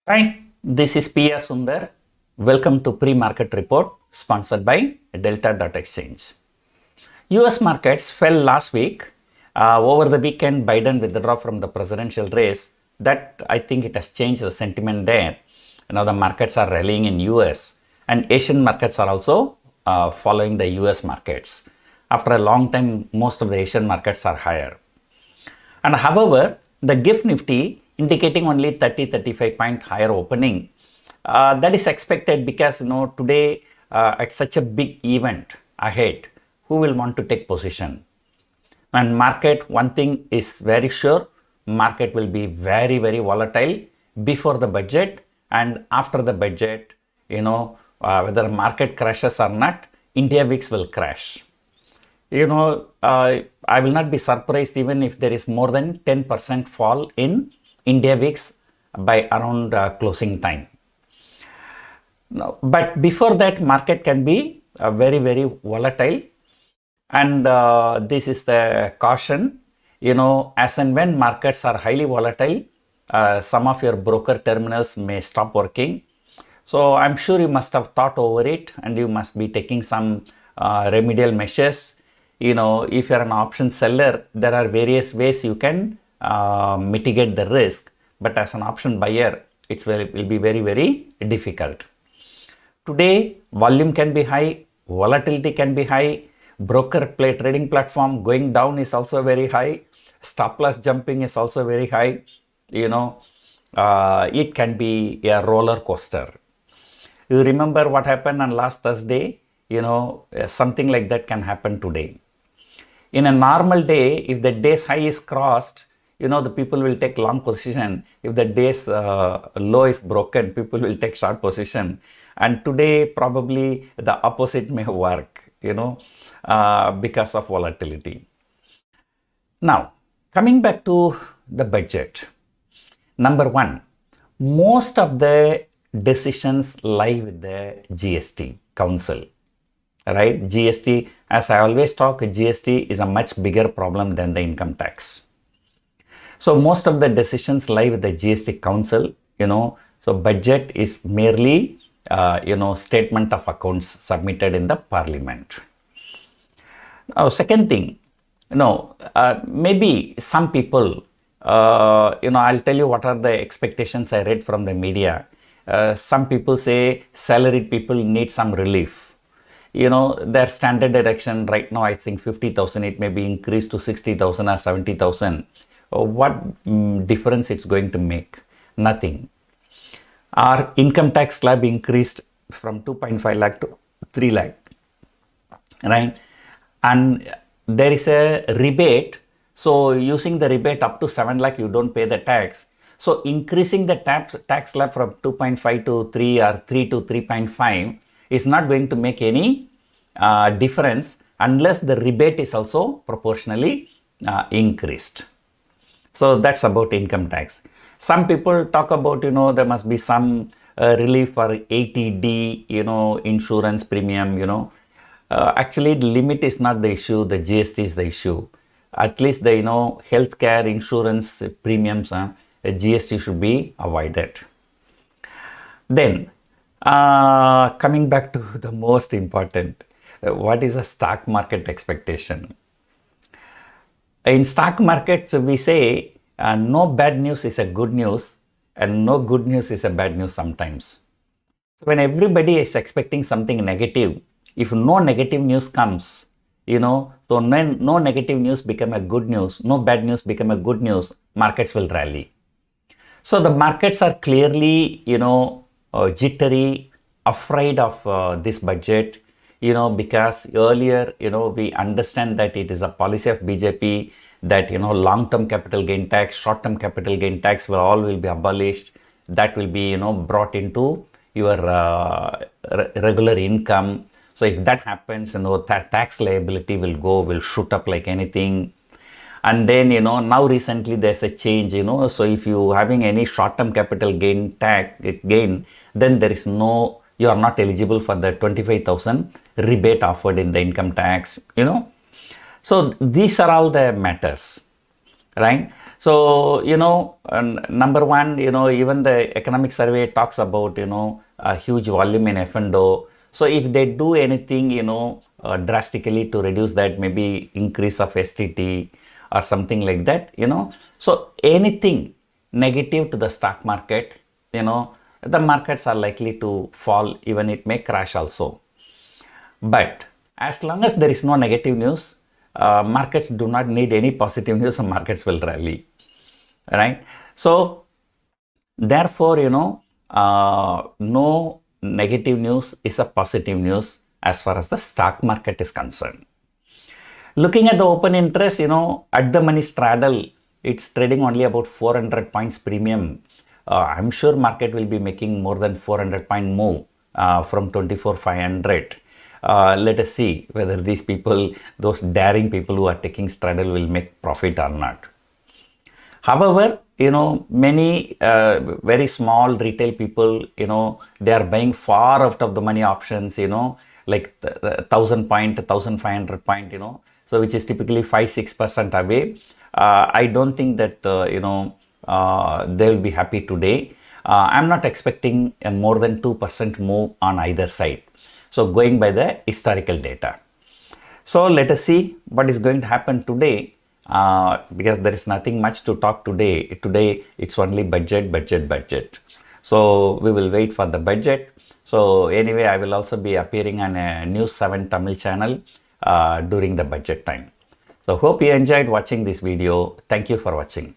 Hi, this is PR Sundar. Welcome to Pre-Market Report sponsored by Delta.Exchange. US markets fell last week. Over the weekend, Biden withdrew from the presidential race. That I think it has changed the sentiment there. Now the markets are rallying in US and Asian markets are also following the US markets. After a long time, most of the Asian markets are higher. And however, the GIFT Nifty indicating only 30-35 point higher opening. That is expected because today at such a big event ahead, who will want to take position? And market, one thing is very sure, market will be very volatile before the budget and after the budget. Whether market crashes or not, India VIX will crash. I will not be surprised even if there is more than 10% fall in India VIX by around closing time. Now, but before that, market can be very volatile, and this is the caution. As and when markets are highly volatile, some of your broker terminals may stop working. So I'm sure you must have thought over it and you must be taking some remedial measures. If you're an option seller, there are various ways you can mitigate the risk, but as an option buyer, it will be very difficult. Today, volume can be high, volatility can be high, broker trading platform going down is also very high, stop loss jumping is also very high. It can be a roller coaster. You remember what happened on last Thursday? Something like that can happen today. In a normal day, if the day's high is crossed, the people will take long position. If the day's low is broken, people will take short position. And today, probably the opposite may work, because of volatility. Now, coming back to the budget. Number one, most of the decisions lie with the GST Council. Right? GST, as I always talk, GST is a much bigger problem than the income tax. So most of the decisions lie with the GST Council, so budget is merely, statement of accounts submitted in the parliament. Now, second thing, maybe some people, I'll tell you what are the expectations I read from the media. Some people say salaried people need some relief. Their standard deduction right now, I think 50,000, it may be increased to 60,000 or 70,000. What difference it's going to make? Nothing. Our income tax slab increased from 2.5 lakh to 3 lakh, right? And there is a rebate. So using the rebate up to 7 lakh, you don't pay the tax. So increasing the tax slab from 2.5 to 3 or 3 to 3.5 is not going to make any difference unless the rebate is also proportionally increased. So that's about income tax. Some people talk about, there must be some relief for ATD, insurance premium, actually the limit is not the issue, the GST is the issue. At least the, healthcare insurance premiums, GST should be avoided. Then, coming back to the most important, what is a stock market expectation? In stock markets, we say no bad news is a good news and no good news is a bad news sometimes. So when everybody is expecting something negative, if no negative news comes, so no negative news become a good news, no bad news become a good news, markets will rally. So the markets are clearly, jittery, afraid of this budget, because earlier, we understand that it is a policy of BJP that, long-term capital gain tax, short-term capital gain tax will be abolished. That will be, brought into your regular income. So if that happens, that tax liability will shoot up like anything. And then, now recently there's a change, so if you having any short-term capital gain, then there is no, you are not eligible for the 25,000 rebate offered in the income tax, So these are all the matters, right? So, number one, even the economic survey talks about, a huge volume in F&O. So if they do anything, drastically to reduce that, maybe increase of STT or something like that, so anything negative to the stock market, the markets are likely to fall, even it may crash also. But as long as there is no negative news, markets do not need any positive news, and markets will rally, right? So therefore, no negative news is a positive news as far as the stock market is concerned. Looking at the open interest, at the money straddle, it's trading only about 400 points premium. I'm sure market will be making more than 400 point move from 24,500. Let us see whether these people, those daring people who are taking straddle, will make profit or not. However, many very small retail people, they are buying far out of the money options, like 1,000 point, 1,500 point, so which is typically 5-6% away. I don't think that, they will be happy today. I'm not expecting a more than 2% move on either side. So going by the historical data. So let us see what is going to happen today, because there is nothing much to talk today. Today it's only budget. So we will wait for the budget. So anyway, I will also be appearing on a News 7 Tamil channel during the budget time. So hope you enjoyed watching this video. Thank you for watching.